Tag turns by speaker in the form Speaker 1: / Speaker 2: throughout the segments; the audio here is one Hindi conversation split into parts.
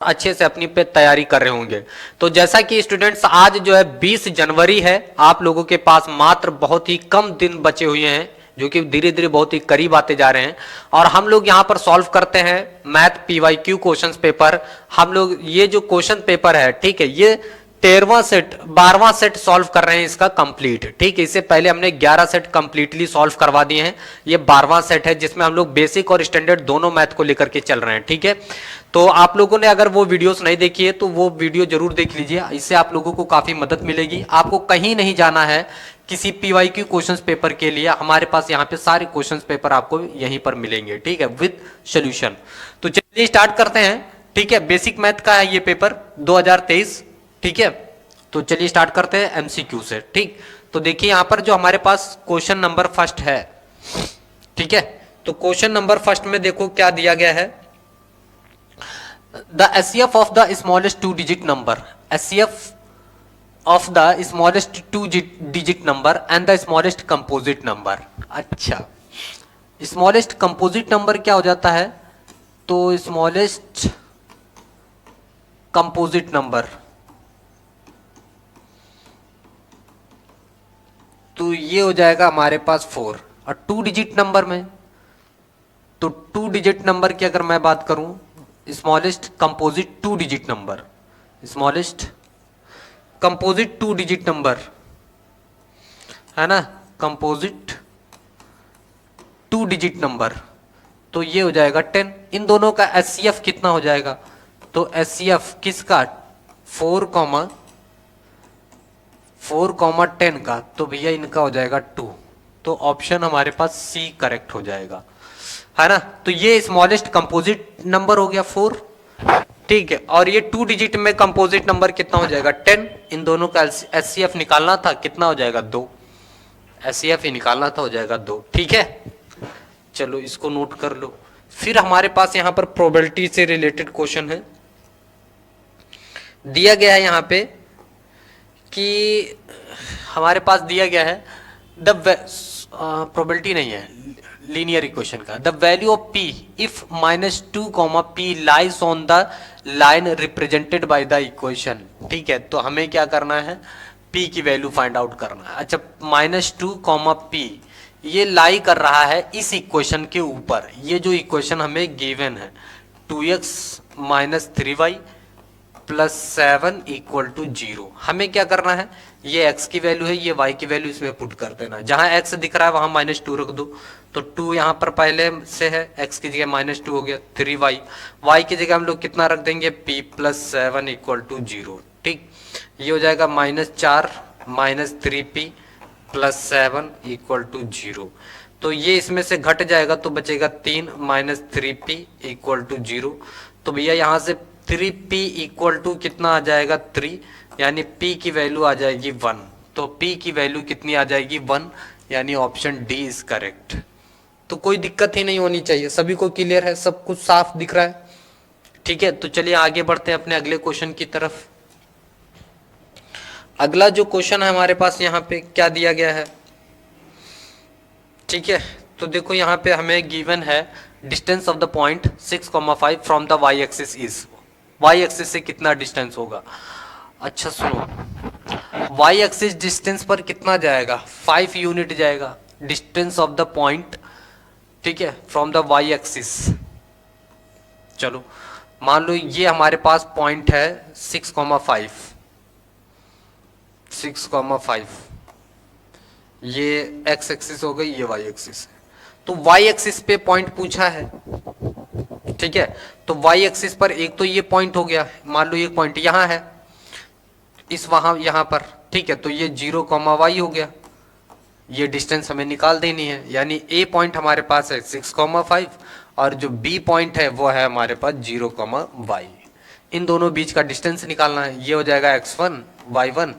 Speaker 1: अच्छे से अपनी पे तैयारी कर रहे होंगे। तो जैसा कि स्टूडेंट्स आज जो है 20 जनवरी है, आप लोगों के पास मात्र बहुत ही कम दिन बचे हुए हैं, जो कि धीरे धीरे बहुत ही करीब आते जा रहे हैं। और हम लोग यहाँ पर सॉल्व करते हैं मैथ PYQ क्वेश्चन पेपर। हम लोग ये जो क्वेश्चन पेपर है, ठीक है, ये 13वां सेट 12वां सेट सॉल्व कर रहे हैं इसका कंप्लीट। ठीक है, इससे पहले हमने 11 सेट कंप्लीटली सॉल्व करवा दिए हैं। ये 12वां सेट है जिसमें हम लोग बेसिक और स्टैंडर्ड दोनों मैथ को लेकर के चल रहे हैं। ठीक है, तो आप लोगों ने अगर वो वीडियोस नहीं देखी है तो वो वीडियो जरूर देख लीजिए, इससे आप लोगों को काफी मदद मिलेगी। आपको कहीं नहीं जाना है किसी PYQ क्वेश्चन पेपर के लिए, हमारे पास यहाँ पे सारे क्वेश्चन पेपर आपको यहीं पर मिलेंगे। ठीक है, विद सोल्यूशन। तो चलिए स्टार्ट करते हैं। ठीक है, बेसिक मैथ का है ये पेपर 2023। ठीक है, तो चलिए स्टार्ट करते हैं MCQ से। ठीक, तो देखिए यहां पर जो हमारे पास क्वेश्चन नंबर फर्स्ट है। ठीक है, तो क्वेश्चन नंबर फर्स्ट में देखो क्या दिया गया है। The SCF of the smallest 2 digit number, SCF of the smallest 2 digit number and the smallest composite number. अच्छा, स्मॉलेस्ट कंपोजिट नंबर क्या हो जाता है? तो स्मॉलेस्ट कंपोजिट नंबर, तो ये हो जाएगा हमारे पास 4। और 2 डिजिट नंबर में, तो 2 डिजिट नंबर की अगर मैं बात करूं, smallest composite 2 digit number, smallest composite 2 digit number है ना, कंपोजिट 2 डिजिट नंबर, तो ये हो जाएगा 10। इन दोनों का SCF कितना हो जाएगा? तो SCF किसका? 4,10 का, तो भैया इनका हो जाएगा 2। तो ऑप्शन हमारे पास C करेक्ट हो जाएगा, है ना। तो ये स्मॉलेस्ट कंपोजिट नंबर हो गया 4। ठीक है, और ये 2 डिजिट में कंपोजिट नंबर कितना हो जाएगा? 10। इन दोनों का SCF निकालना था, कितना हो जाएगा? 2। SCF ही निकालना था, हो जाएगा 2। ठीक है, चलो इसको नोट कर लो। फिर हमारे पास यहां पर प्रोबेबिलिटी से रिलेटेड क्वेश्चन है, दिया गया है यहां पे कि हमारे पास दिया गया है द प्रोबेबिलिटी नहीं है, लीनियर इक्वेशन का। The value of P if -2, P lies on the line represented by the equation. ठीक है, तो हमें क्या करना है? P की वैल्यू फाइंड आउट करना है। अच्छा, -2, P ये लाई कर रहा है इस इक्वेशन के ऊपर। ये जो इक्वेशन हमें गिवन है 2x - 3y + 7 = 0, हमें क्या करना है? ये x की वैल्यू है, ये y की वैल्यू इसमें पुट कर देना। जहां x दिख रहा है वहां -2 रख दो, तो 2 यहां पर पहले से है, x की जगह -2 हो गया। 3y, y की जगह हम लोग कितना रख देंगे? p + 7 = 0। ठीक, ये हो जाएगा -4 - 3p + 7 = 0। तो ये इसमें से घट जाएगा तो बचेगा 3 - 3p = 0। तो भैया यहां से 3p = कितना आ जाएगा? 3, यानी p की वैल्यू आ जाएगी 1। तो p की वैल्यू कितनी आ जाएगी? 1, यानी ऑप्शन डी इज करेक्ट। तो कोई दिक्कत ही नहीं होनी चाहिए, सभी को क्लियर है, सब कुछ साफ दिख रहा है। ठीक है, तो चलिए आगे बढ़ते हैं अपने अगले क्वेश्चन की तरफ। अगला जो क्वेश्चन है हमारे पास यहाँ पे क्या दिया गया है? ठीक है, तो देखो यहाँ पे हमें गिवन है distance of the point 6,5 from the y axis is. y axis से कितना डिस्टेंस होगा? अच्छा सुनो, y एक्सिस डिस्टेंस पर कितना जाएगा? 5 यूनिट जाएगा डिस्टेंस ऑफ द पॉइंट। ठीक है, फ्रॉम द y एक्सिस। चलो मान लो ये हमारे पास पॉइंट है 6,5, 6,5, ये x एक्सिस हो गई, ये y एक्सिस है। तो y एक्सिस पे पॉइंट पूछा है। ठीक है, तो y एक्सिस पर एक तो ये पॉइंट हो गया, मान लो ये पॉइंट यहां है, इस वहां यहां पर। ठीक है, तो ये 0, y हो गया। ये डिस्टेंस हमें निकाल देनी है, यानी a पॉइंट हमारे पास है 6,5 और जो b पॉइंट है वो है हमारे पास 0, y। इन दोनों बीच का डिस्टेंस निकालना है। ये हो जाएगा x1, y1,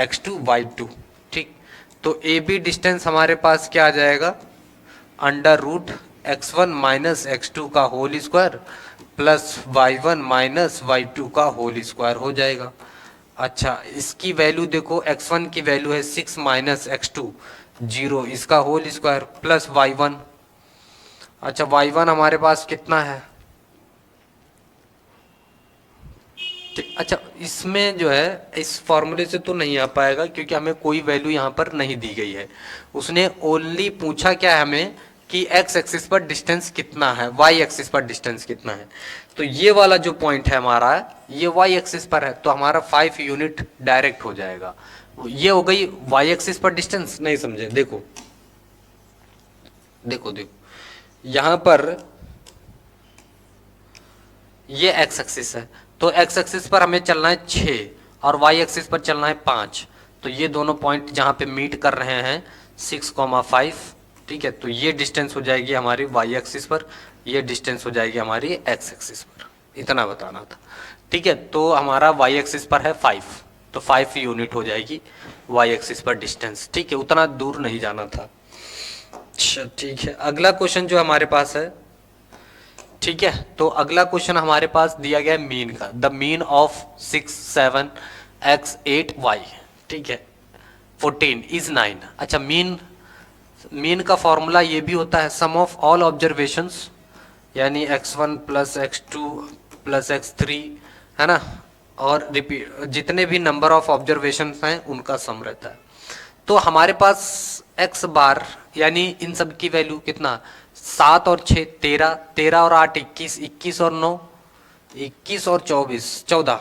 Speaker 1: x2, y2। ठीक, तो ए बी डिस्टेंस हमारे पास क्या आ जाएगा? √x1 - x2 का whole square plus y1 - y2 का होल स्क्वायर हो जाएगा। अच्छा, इसकी वैल्यू देखो, x1 की वैल्यू है 6 - x2 0, इसका होल स्क्वायर प्लस y1। अच्छा, y1 हमारे पास कितना है? अच्छा, इसमें जो है इस फॉर्मूले से तो नहीं आ पाएगा क्योंकि हमें कोई वैल्यू यहाँ पर नहीं दी गई है। उसने ओनली पूछा क्या है हमें कि एक्स एक्सिस पर डिस्टेंस कितना है, वाई एक्सिस पर डिस्टेंस कितना है। तो ये वाला जो पॉइंट है हमारा, ये वाई एक्सिस पर है, तो हमारा 5 यूनिट डायरेक्ट हो जाएगा। ये हो गई वाई एक्सिस पर डिस्टेंस। नहीं समझे? देखो देखो देखो, यहाँ पर ये एक्स एक्सिस है, तो एक्स एक्सिस पर हमें चलना है 6 और वाई एक्सिस पर चलना है 5। तो ये दोनों पॉइंट जहाँ पे मीट कर रहे हैं 6,5, ठीक है। तो ये डिस्टेंस हो जाएगी हमारी वाई एक्सिस पर, ये डिस्टेंस हो जाएगी हमारी एक्स एक्सिस पर। इतना बताना था, ठीक है। तो हमारा वाई एक्सिस पर है 5, तो 5 यूनिट हो जाएगी वाई एक्सिस पर डिस्टेंस, ठीक है। उतना दूर नहीं जाना था। अच्छा ठीक है, अगला क्वेश्चन जो हमारे पास है, ठीक है। तो अगला क्वेश्चन हमारे पास दिया गया है मीन का। The mean of 6, 7, x, 8, y, ठीक है, 14 इज 9। अच्छा, मीन का फॉर्मूला ये भी होता है सम ऑफ ऑल ऑब्जर्वेशंस, यानी x1 plus x2 plus x3, है ना, और रिपीट जितने भी नंबर ऑफ ऑब्जर्वेशन हैं उनका सम रहता है। तो हमारे पास x बार यानी इन सब की वैल्यू कितना, 7 और 6 13, 13 और 8 21, 21 और 9 21 और 24 14,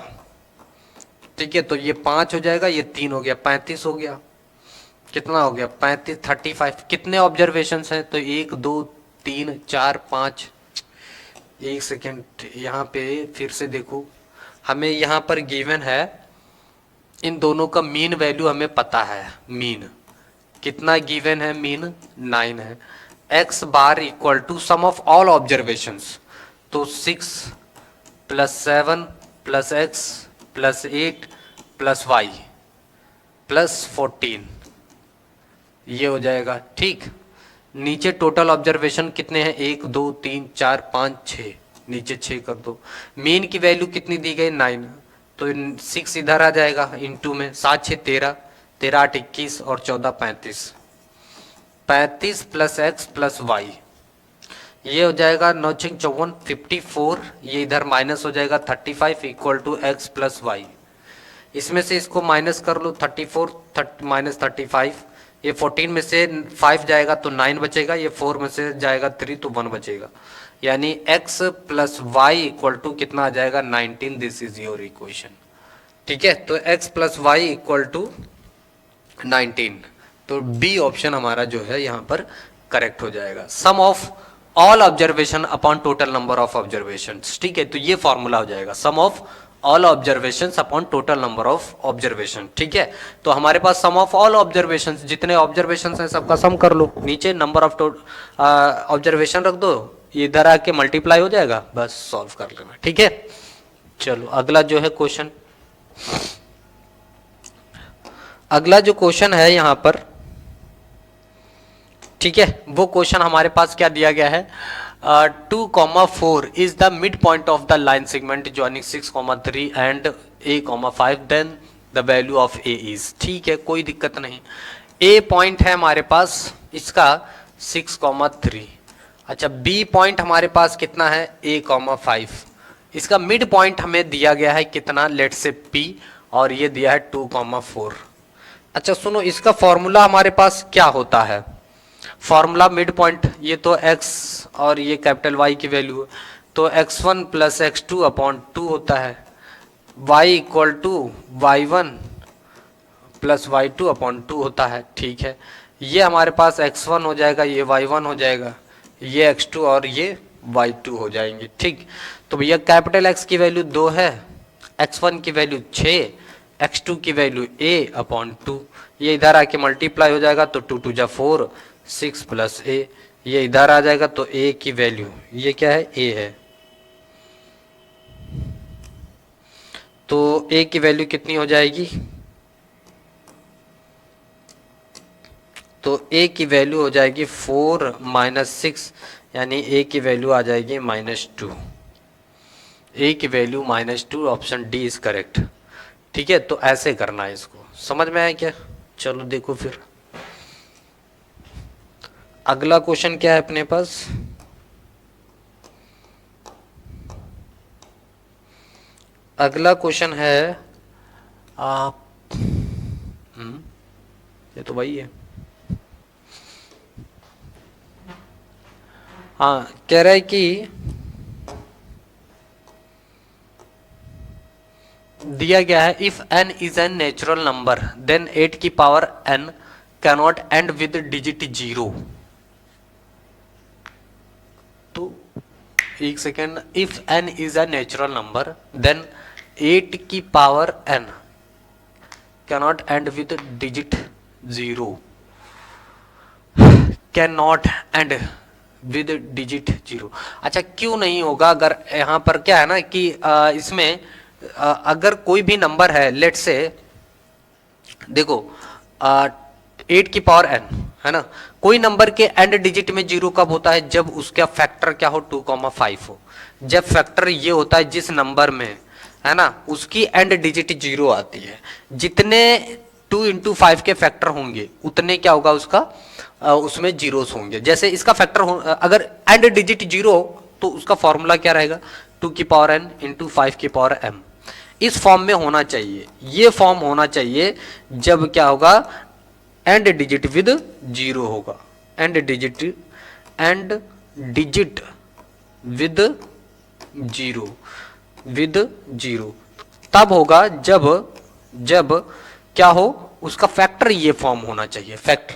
Speaker 1: ठीक है। तो ये 5 हो जाएगा, ये 3 हो गया, 35 हो गया। कितना हो गया? 35, 35। कितने ऑब्जर्वेशंस हैं? तो 1 2 3 4 5। एक सेकेंड, यहाँ पे फिर से देखो, हमें यहाँ पर गिवन है इन दोनों का मीन वैल्यू हमें पता है। मीन कितना गिवन है? मीन 9 है। X bar equal to sum of all observations, तो 6 plus 7 plus X plus 8 plus Y plus 14, ये हो जाएगा, ठीक। नीचे टोटल ऑब्जर्वेशन कितने हैं? 1 2 3 4 5 6, नीचे 6 कर दो। मीन की वैल्यू कितनी दी गई? 9, तो 6 इधर आ जाएगा इनटू में, 7 6 13, 13 8 21 और 14 35, 35 प्लस एक्स प्लस वाई, ये हो जाएगा 9 6 54 54, ये इधर माइनस हो जाएगा 35 equal to X plus Y. इसमें से इसको माइनस कर लो, 34 माइनस 35, ये 14 में से 5 जाएगा तो 9 बचेगा, ये 4 में से जाएगा 3 तो 1 बचेगा, यानी x plus Y equal to कितना आ जाएगा? 19। दिस इज योर इक्वेशन, ठीक है। तो x plus Y equal to 19, तो बी ऑप्शन हमारा जो है यहाँ पर करेक्ट हो जाएगा। Sum of all observation upon total number of observation, ठीक है। तो ये फॉर्मूला हो जाएगा sum of all observation upon total number of observation, ठीक है। तो हमारे पास सम ऑफ ऑल ऑब्जर्वेशन, जितने ऑब्जर्वेशन हैं सबका सम कर लो, नीचे नंबर ऑफ ऑब्जर्वेशन रख दो, इधर आके मल्टीप्लाई हो जाएगा, बस सॉल्व कर लेना, ठीक है। चलो अगला जो है क्वेश्चन, अगला जो क्वेश्चन है यहाँ पर, ठीक है, वो क्वेश्चन हमारे पास क्या दिया गया है? 2,4 is the midpoint of the line segment joining 6,3 and A,5, then the value of A is, ठीक है, कोई दिक्कत नहीं। ए पॉइंट है हमारे पास इसका 6,3। अच्छा, बी पॉइंट हमारे पास कितना है? A,5। इसका मिड पॉइंट हमें दिया गया है कितना? लेट से P, और ये दिया है 2,4। अच्छा सुनो, इसका फॉर्मूला हमारे पास क्या होता है? फॉर्मूला मिड पॉइंट, ये तो x और ये कैपिटल Y की वैल्यू है, तो x1 प्लस x2 अपॉन 2 होता है, y equal to y1 plus y2 upon 2 होता है, ठीक है। ये हमारे पास x1 हो जाएगा, ये y1 हो जाएगा, ये x2 और ये y2 हो जाएंगे, ठीक। तो भैया कैपिटल X की वैल्यू 2 है, x1 की वैल्यू 6, x2 की वैल्यू a अपॉन 2, ये इधर आके मल्टीप्लाई हो जाएगा तो 2 2 जा 4, 6 प्लस a, ये इधर आ जाएगा तो a की वैल्यू, ये क्या है? a है, तो a की वैल्यू कितनी हो जाएगी? तो a की वैल्यू हो जाएगी 4 माइनस 6, यानी a की वैल्यू आ जाएगी -2। a की value -2, option D is correct, ठीक है। तो ऐसे करना है, इसको समझ में आया क्या? चलो देखो फिर अगला क्वेश्चन क्या है अपने पास। अगला क्वेश्चन है ये तो वही है। हाँ, कह रहा है कि दिया गया है if n is an natural number then 8 की power n cannot end with digit 0। तो एक second, if n is a natural number then 8 की power n cannot end with digit 0, can not end with digit 0। अच्छा, क्यों नहीं होगा? अगर यहाँ पर क्या है ना कि इसमें अगर कोई भी नंबर है, लेट से देखो 8 की पावर n है ना, कोई नंबर के एंड डिजिट में 0 कब होता है? जब उसका फैक्टर क्या हो, 2,5 हो। जब फैक्टर ये होता है जिस नंबर में है ना उसकी एंड डिजिट 0 आती है, जितने 2 into 5 के फैक्टर होंगे उतने क्या होगा उसका उसमें जीरोस होंगे। जैसे इसका फैक्टर अगर एंड डिजिट 0 तो उसका फॉर्मूला क्या रहेगा? 2 की पावर n इंटू 5 की पावर m। इस फॉर्म में होना चाहिए, ये फॉर्म होना चाहिए जब क्या होगा, एंड डिजिट विद 0 होगा। एंड डिजिट विद 0 विद 0 तब होगा जब क्या हो, उसका फैक्टर ये फॉर्म होना चाहिए, फैक्टर।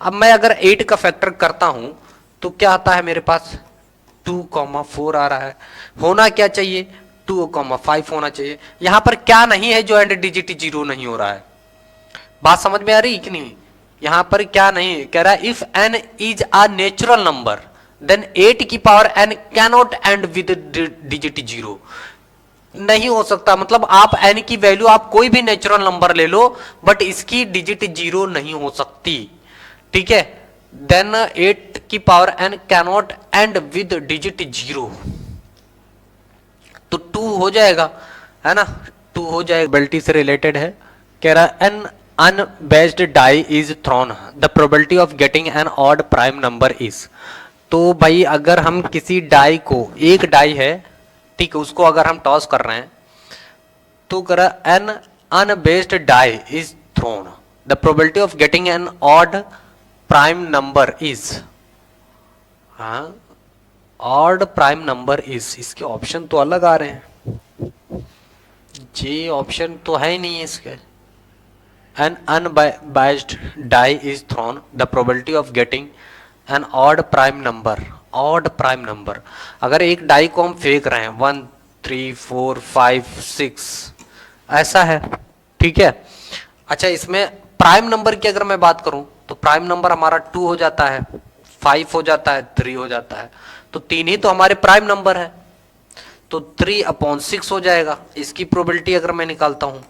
Speaker 1: अब मैं अगर 8 का फैक्टर करता हूं तो क्या आता है मेरे पास? 2,4 आ रहा है। होना क्या चाहिए? 2,5 होना चाहिए। यहां पर क्या नहीं है जो एंड डिजिट 0 नहीं हो रहा है? बात समझ में आ रही कि नहीं? यहां पर क्या नहीं कह रहा है, if n is a natural number then 8 की power n cannot end with digit 0। नहीं हो सकता, मतलब आप n की वैल्यू आप कोई भी नेचुरल नंबर ले लो बट इसकी डिजिट 0 नहीं हो सकती, ठीक है। देन 8 की power n cannot end with digit 0, तो 2 हो जाएगा, है ना, 2 हो जाएगा। बेल्टी से रिलेटेड है, कह रहा है an unbiased die is thrown the probability of getting an odd prime number is. तो भाई अगर हम किसी डाई को, एक डाई है ठीक है, उसको अगर हम टॉस कर रहे हैं तो कह रहा an unbiased die is thrown the probability of getting an odd prime number is. हाँ, ऑड प्राइम नंबर इज, इसके ऑप्शन तो अलग आ रहे हैं, ये ऑप्शन तो है ही नहीं है इसके। An unbiased die is thrown the probability of getting an odd prime number। odd prime number, अगर एक डाई को हम फेंक रहे हैं 1 3 4 5 6 ऐसा है, ठीक है। अच्छा, इसमें प्राइम नंबर की अगर मैं बात करूं तो प्राइम नंबर हमारा 2 हो जाता है, 5 हो जाता है, 3 हो जाता है, तो 3 ही तो हमारे प्राइम नंबर है, तो 3/6 हो जाएगा। इसकी प्रोबेबिलिटी अगर मैं निकालता हूं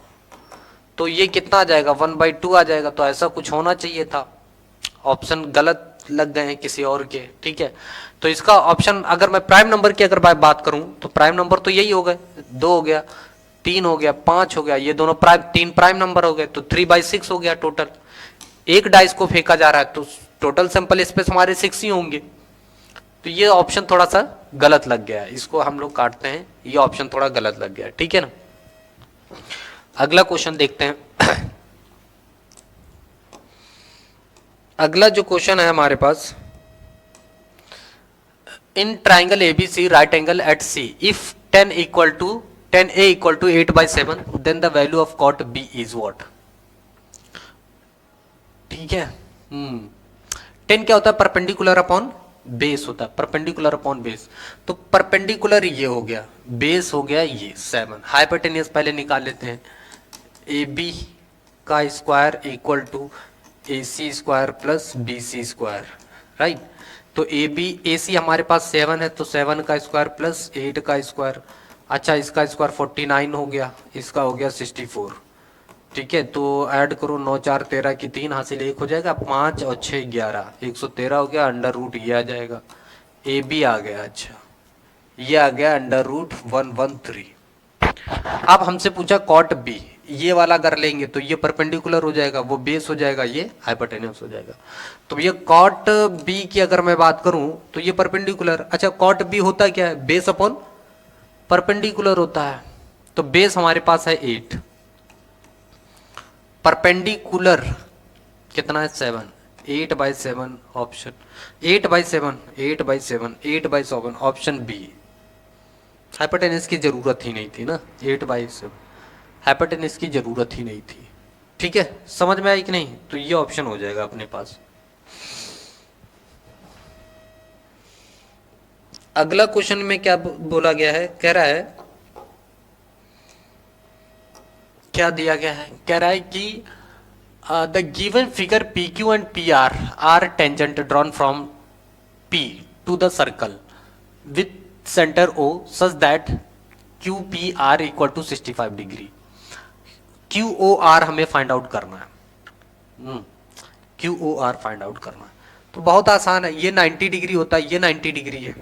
Speaker 1: तो ये कितना आ जाएगा? 1/2 आ जाएगा। तो ऐसा कुछ होना चाहिए था, ऑप्शन गलत लग गए हैं किसी और के, ठीक है। तो इसका ऑप्शन, अगर मैं प्राइम नंबर की अगर बात करूं तो प्राइम नंबर तो यही हो गए, 2 हो गया, 3 हो गया, 5 हो गया, ये दोनों प्राइम, 3 प्राइम नंबर हो गए, तो 3/6 हो गया टोटल। एक डाइस को फेंका जा रहा है तो टोटल सैंपल स्पेस हमारे 6 ही होंगे, तो ये ऑप्शन थोड़ा सा गलत लग गया है, इसको हम लोग काटते हैं, ये ऑप्शन थोड़ा गलत लग गया, ठीक है ना। अगला क्वेश्चन देखते हैं। अगला जो क्वेश्चन है हमारे पास, in triangle ABC right angle at C if 10 equal to 10a equal to 8/7 then the value of cot B is what. ठीक है, 10 क्या होता है? परपेंडिकुलर अपॉन बेस होता है, परपेंडिकुलर अपॉन बेस। तो परपेंडिकुलर ये हो गया, बेस हो गया ये 7। हाइपोटेनियस पहले निकाल लेते हैं, ए बी का square equal to A C square plus B C square, right. तो ए बी ए सी हमारे पास 7 है, तो 7 का स्क्वायर प्लस 8 का स्क्वायर। अच्छा, इसका स्क्वायर 49 हो गया, इसका हो गया 64, ठीक है। तो ऐड करो, 9 4 13 की 3 हासिल 1 हो जाएगा, 5 और 6 11, 113 हो गया, अंडर रूट ये आ जाएगा, ए बी आ गया। अच्छा, ये आ गया अंडर रूट 113। अब हमसे पूछा कॉट बी, ये वाला अगर लेंगे तो ये परपेंडिकुलर हो जाएगा, वो बेस हो जाएगा, ये हाइपोटेन्यूस हो जाएगा। तो ये कॉट बी की अगर मैं बात करूं तो ये परपेंडिकुलर। अच्छा, कॉट बी होता क्या है? बेस अपॉन परपेंडिकुलर होता है, तो बेस हमारे पास है 8, परपेंडिकुलर कितना है 7, 8/7 ऑप्शन 8/7 8/7 8/7 ऑप्शन बी। हाइपोटेनस की जरूरत ही नहीं थी ना, 8/7 हाइपोटेनस की जरूरत ही नहीं थी। ठीक है, समझ में आई कि नहीं? तो ये ऑप्शन हो जाएगा अपने पास। अगला क्वेश्चन में क्या बोला गया है, कह रहा है, क्या दिया गया है, कह रहा है कि the given figure P Q and P R tangent drawn from P to the circle with centre O such that Q P R equal to 65 degree. Q O R हमें फाइंड आउट करना है, Q O R find out करना है। तो बहुत आसान है, ये 90 डिग्री होता है, ये 90 डिग्री है।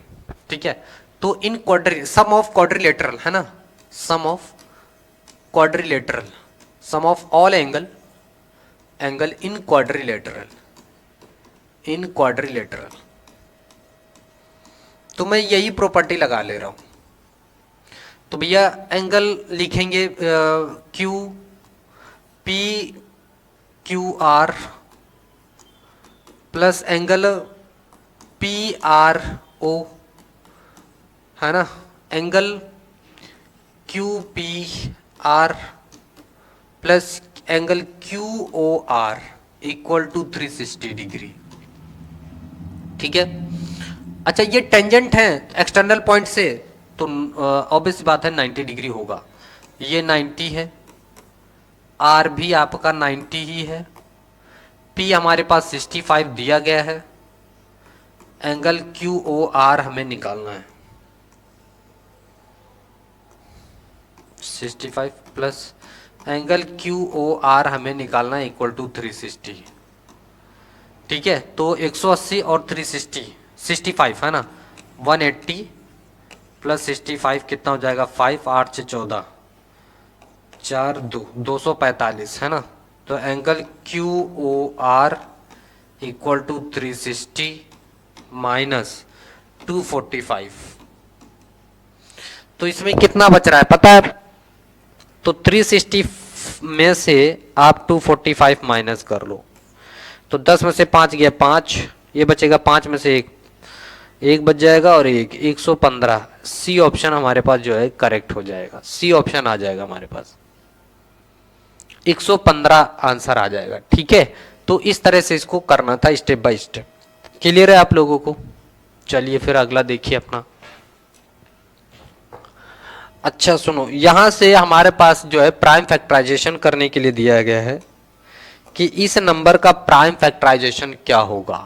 Speaker 1: ठीक है, तो in quadri sum of quadrilateral है ना, sum of quadrilateral, sum of all angle in quadrilateral, in quadrilateral. तो मैं यही प्रॉपर्टी लगा ले रहा हूं। तो भैया एंगल लिखेंगे Q P Q R plus angle P R O है ना, angle Q P R plus angle Q O R equal to 360 degree. ठीक है, अच्छा ये टेंजेंट है एक्सटर्नल पॉइंट से, तो ऑब्वियस बात है 90 डिग्री होगा। ये 90 है, आर भी आपका 90 ही है, पी हमारे पास 65 दिया गया है, एंगल क्यू ओ आर हमें निकालना है 65 plus angle Q O R हमें निकालना है इक्वल टू 360। ठीक है, तो 180 और 360 65 है ना, 180 प्लस 65 कितना हो जाएगा 5 8 से 14 4 2 245 है ना। तो angle Q O R equal to 360 minus 245। तो इसमें कितना बच रहा है पता है? तो 360 में से आप 245 माइनस कर लो, तो 10 में से 5 गया 5, ये बचेगा 5 में से एक बच जाएगा और 115। सी ऑप्शन हमारे पास जो है करेक्ट हो जाएगा, सी ऑप्शन आ जाएगा हमारे पास, 115 आंसर आ जाएगा। ठीक है, तो इस तरह से इसको करना था स्टेप बाय स्टेप। क्लियर है आप लोगों को? चलिए फिर अगला देखिए अपना। अच्छा सुनो, यहां से हमारे पास जो है प्राइम फैक्टराइजेशन करने के लिए दिया गया है कि इस नंबर का प्राइम फैक्टराइजेशन क्या होगा।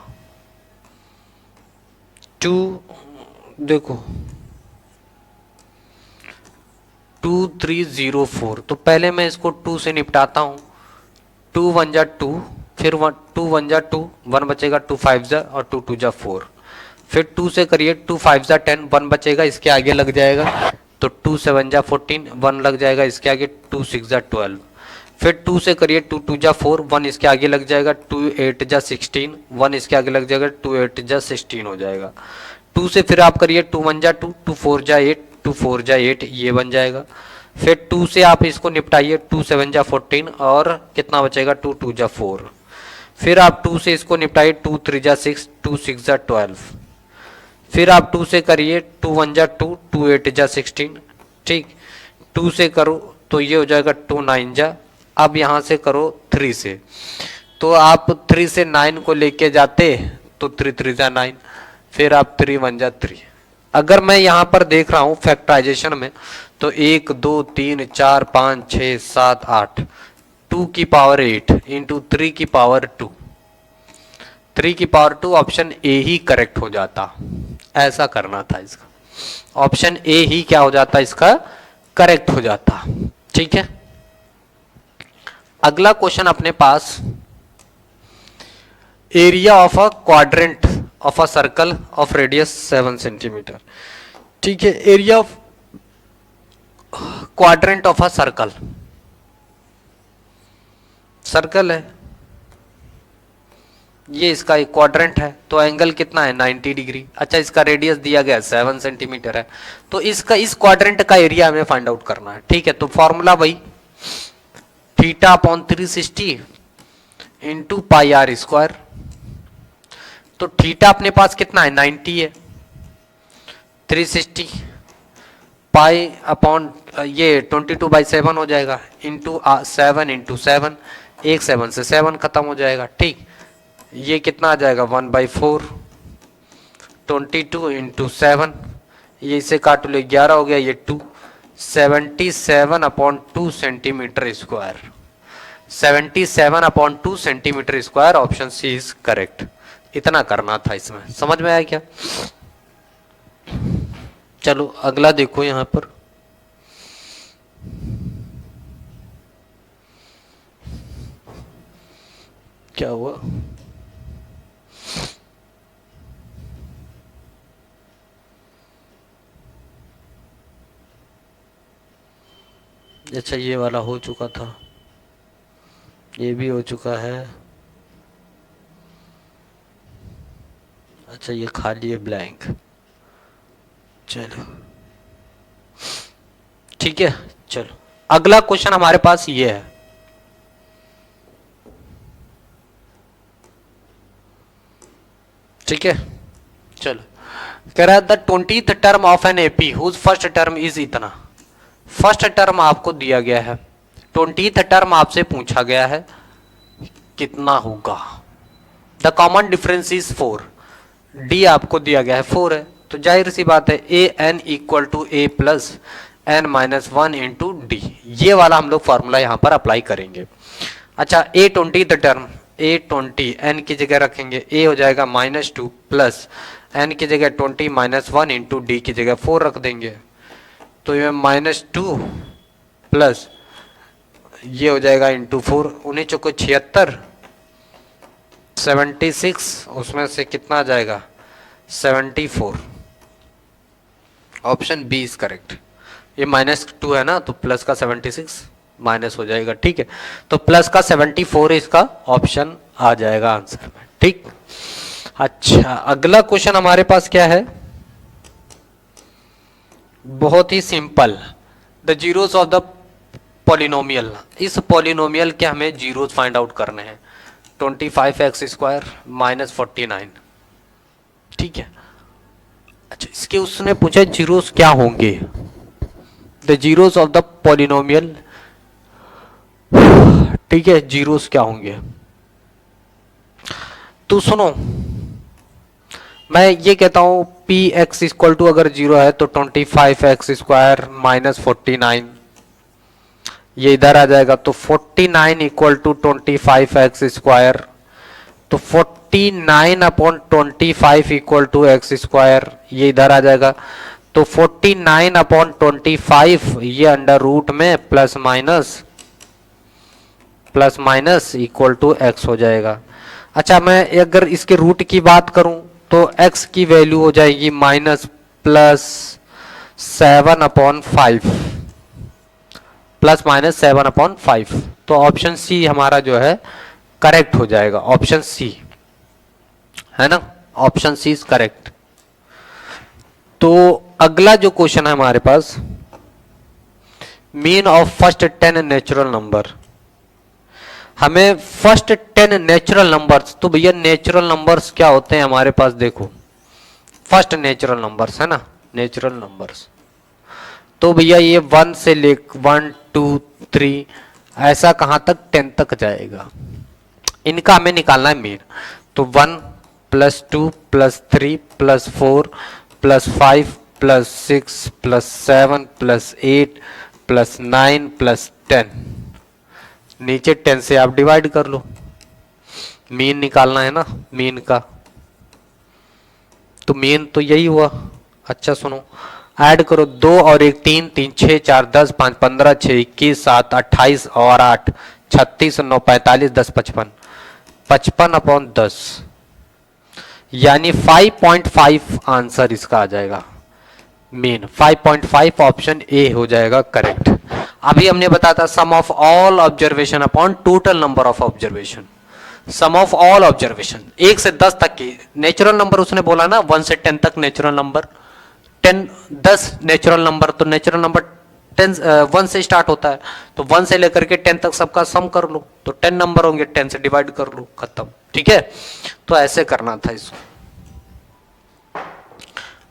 Speaker 1: 2 देखो 2304, तो पहले मैं इसको 2 से निपटाता हूं। 2 1 जा 2, फिर 2 1 जा 2, 1 बचेगा, 2 5 जा और 2 2 जा 4, फिर 2 से करिए 2 5 जा 10, 1 बचेगा, इसके आगे लग जाएगा, तो 2 7 जा 14, 1 लग जाएगा, इसके आगे 2 6 जा 12, फिर 2 से करिए 2 2 जा 4, 1 इसके आगे लग जाएगा, 2 8 जा 16, 1 इसके आगे लग जाएगा, 2 8 जा 16 हो जाएगा। 2 से फिर आप करिए 2 1 जा 2, 2 4 जा 8, 2 4 जा 8, ये बन जाएगा। फिर 2 से आप इसको निपटाइए, 2 7 जा 14 और कितना बचेगा 2 2 जा 4, फिर आप 2 से इसको निपटाइए, 2 3 जा 6, 2 6 जा 12, फिर आप 2 से करिए, 2 1 जा 2, 2 8 जा 16, ठीक, 2 से करो तो ये हो जाएगा 2 9 जा। अब यहां से करो 3 से, तो आप 3 से 9 को लेके जाते तो 3 3 जा 9, फिर आप 3 1 जा 3। अगर मैं यहां पर देख रहा हूं फैक्टराइजेशन में, तो 1 2 3 4 5 6 7 8, 2 की पावर 8 इंटू 3 की पावर 2, 3 की power 2, option A he correct हो जाता। ऐसा करना था इसका, ऑप्शन ए ही क्या हो जाता, इसका करेक्ट हो जाता। ठीक है, अगला क्वेश्चन अपने पास, area of a quadrant of a circle of radius 7 centimetre. ठीक है, area of quadrant of a circle, circle है, ये इसका एक क्वाड्रेंट है, तो एंगल कितना है 90 डिग्री। अच्छा, इसका रेडियस दिया गया 7 सेंटीमीटर है, तो इसका इस क्वाड्रेंट का एरिया हमें फाइंड आउट करना है। ठीक है, तो फॉर्मूला वही theta upon 360 into pi R square. तो थीटा अपने पास कितना है 90 है, 360 पाई अपॉन ये 22/7 हो जाएगा इंटू 7 इंटू 7, एक 7 से 7 खत्म हो जाएगा। ठीक, ये कितना आ जाएगा 1/4, 22 इंटू 7, ये इसे काट लो 11 हो गया, ये 2, 77/2 centimetre square, 77/2 centimetre square. Option C is correct. इतना करना था इसमें, समझ में आया क्या? चलो अगला देखो यहां पर, क्या हुआ? अच्छा, ये वाला हो चुका था, ये भी हो चुका है। अच्छा, ये खाली है, ब्लैंक। चलो ठीक है, चलो अगला क्वेश्चन हमारे पास ये है। ठीक है, चलो कह रहा है the 20th term of an AP whose first term is इतना। फर्स्ट टर्म आपको दिया गया है, 20th टर्म आपसे पूछा गया है कितना होगा। The common difference is 4, D आपको दिया गया है 4 है, तो जाहिर सी बात है a n equal to a plus n minus 1 into d, ये वाला हम लोग फॉर्मूला यहां पर अप्लाई करेंगे। अच्छा, ए 20th टर्म, ए 20 एन की जगह रखेंगे, ए हो जाएगा -2 प्लस एन की जगह 20 माइनस 1 इंटू डी की जगह 4 रख देंगे, तो ये -2 प्लस ये हो जाएगा इंटू 4, 19 चौको 76, 76, उसमें से कितना आ जाएगा 74। Option B is correct. ये -2 है ना, तो प्लस का 76 माइनस हो जाएगा। ठीक है, तो प्लस का 74 इसका ऑप्शन आ जाएगा आंसर में। ठीक, अच्छा अगला क्वेश्चन हमारे पास क्या है, बहुत ही simple, the zeros of the polynomial. इस पॉलिनोमियल के हमें जीरोस फाइंड आउट करने हैं, 25x स्क्वायर माइनस 49। ठीक है, अच्छा इसके उसने पूछा जीरोस क्या होंगे, the zeros of the polynomial. ठीक है, जीरोस क्या होंगे, तो सुनो मैं ये कहता हूं पी एक्स इक्वल टू अगर 0 है तो 25x स्क्वायर माइनस 49, ये इधर आ जाएगा, तो 49 इक्वल टू 25x स्क्वायर, तो 49 upon 25 equal to X square, ये इधर आ जाएगा, तो 49 अपॉन 25 ये अंडर रूट में plus minus equal to X हो जाएगा। अच्छा, मैं अगर इसके रूट की बात करूं तो x की वैल्यू हो जाएगी -+7/5 +-7/5, तो ऑप्शन सी हमारा जो है करेक्ट हो जाएगा। ऑप्शन सी है ना, ऑप्शन सी इज करेक्ट। तो अगला जो क्वेश्चन है हमारे पास, mean of first 10 natural number. हमें फर्स्ट 10 नेचुरल नंबर्स, तो भैया नेचुरल नंबर्स क्या होते हैं हमारे पास, देखो फर्स्ट नेचुरल नंबर्स है ना, नेचुरल नंबर्स, तो भैया ये 1 से ले 1 2 3 ऐसा कहां तक 10 तक जाएगा, इनका हमें निकालना है मीन। तो 1 + 2 + 3 + 4 + 5 + 6 + 7 + 8 + 9 + 10, नीचे 10 से आप डिवाइड कर लो, मीन निकालना है ना मीन का, तो मीन तो यही हुआ। अच्छा सुनो, ऐड करो 2 और 1 3 3 6 4 10 5 15 6 21 7 28 और 8 36 9 45 10 55, 55/10 यानी 5.5 आंसर इसका आ जाएगा मीन। 5.5 ऑप्शन ए हो जाएगा करेक्ट। अभी हमने बताया था sum of all observation upon total number of observation, sum of all observation 1 से 10 तक की नेचुरल नंबर उसने बोला ना 1 से 10 तक नेचुरल नंबर 10 नेचुरल नंबर तो नेचुरल नंबर 1 से स्टार्ट होता है तो 1 से लेकर के 10 तक सबका सम कर लो तो 10 नंबर होंगे 10 से डिवाइड कर लो खत्म। ठीक है, तो ऐसे करना था इसको।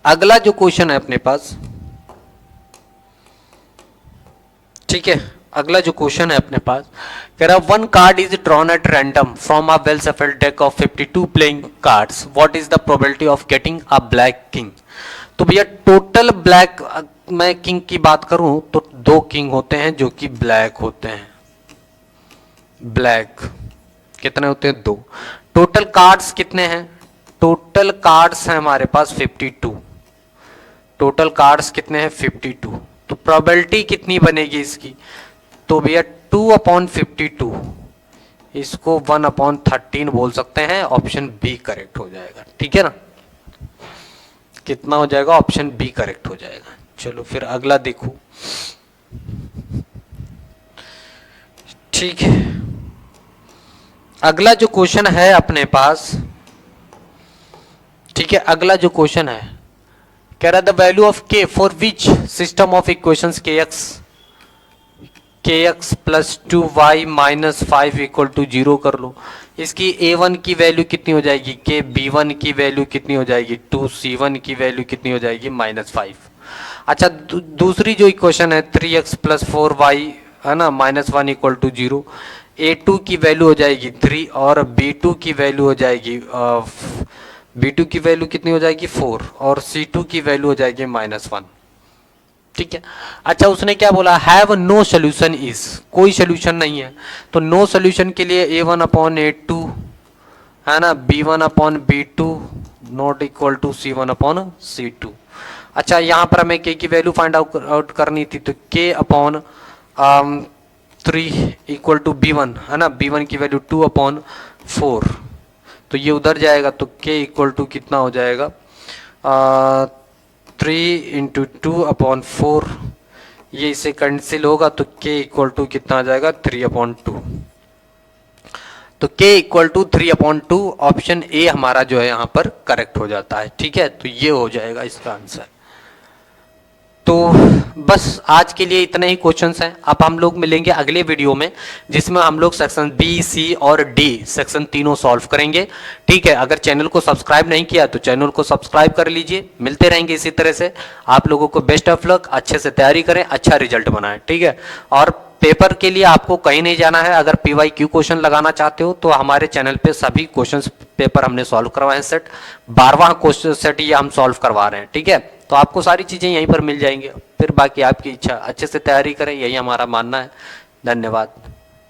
Speaker 1: अगला जो क्वेश्चन है अपने पास, ठीक है, अगला जो क्वेश्चन है अपने पास कह रहा one card is drawn at random from a well shuffled deck of 52 playing cards, what is the probability of getting a black king. तो भैया टोटल ब्लैक, मैं किंग की बात करूं तो 2 किंग होते हैं जो कि ब्लैक होते हैं। ब्लैक कितने होते हैं? 2। टोटल कार्ड्स कितने हैं? टोटल कार्ड्स हैं हमारे पास 52। टोटल कार्ड्स कितने हैं? 52। तो प्रोबेबिलिटी कितनी बनेगी इसकी? तो भैया 2/52, इसको 1/13 बोल सकते हैं। ऑप्शन बी करेक्ट हो जाएगा। ठीक है ना, कितना हो जाएगा? ऑप्शन बी करेक्ट हो जाएगा। चलो फिर अगला देखो। ठीक है, अगला जो क्वेश्चन है अपने पास, ठीक है, अगला जो क्वेश्चन है कह रहा the value of K for which system of equations kx plus 2y minus 5 equal to 0 कर लो। इसकी a1 की वैल्यू कितनी हो जाएगी? के b1 की वैल्यू कितनी हो जाएगी? 2c1 की वैल्यू कितनी हो जाएगी? -5। अच्छा, दूसरी जो इक्वेशन है 3x प्लस 4y है ना -1 इक्वल टू 0, a2 की वैल्यू हो जाएगी 3 और b2 की वैल्यू हो जाएगी b2 की वैल्यू कितनी हो जाएगी? 4 और c2 की वैल्यू हो जाएगी -1। ठीक है, अच्छा उसने क्या बोला? हैव नो सोल्यूशन इज, कोई सोल्यूशन नहीं है। तो नो सोल्यूशन के लिए a1/a2 है ना, b1/b2 not equal to c1/c2। अच्छा, यहाँ पर हमें k की वैल्यू फाइंड आउट करनी थी, तो k/3 इक्वल टू b1 है ना, b1 की वैल्यू 2/4, तो ये उधर जाएगा तो k इक्वल टू कितना हो जाएगा? 3 × 2/4, ये इसे कैंसिल होगा तो k इक्वल टू कितना आ जाएगा? 3/2। तो k equal to 3/2, option A हमारा जो है यहाँ पर करेक्ट हो जाता है। ठीक है, तो ये हो जाएगा इसका आंसर। तो बस आज के लिए इतने ही क्वेश्चंस हैं। अब हम लोग मिलेंगे अगले वीडियो में जिसमें हम लोग सेक्शन बी, सी और डी सेक्शन तीनों सॉल्व करेंगे। ठीक है, अगर चैनल को सब्सक्राइब नहीं किया तो चैनल को सब्सक्राइब कर लीजिए। मिलते रहेंगे इसी तरह से। आप लोगों को बेस्ट ऑफ लक, अच्छे से तैयारी करें, अच्छा रिजल्ट बनाएं। ठीक है, और पेपर के लिए आपको कहीं नहीं जाना है। अगर PYQ क्वेश्चन लगाना चाहते हो तो हमारे चैनल पे सभी क्वेश्चंस पेपर हमने सॉल्व करवाए हैं सेट, 12वां क्वेश्चन सेट ये हम सॉल्व करवा रहे हैं। ठीक है, तो आपको सारी चीजें यहीं पर मिल जाएंगी। फिर बाकी आपकी इच्छा, अच्छे से तैयारी करें, यही हमारा मानना है। धन्यवाद।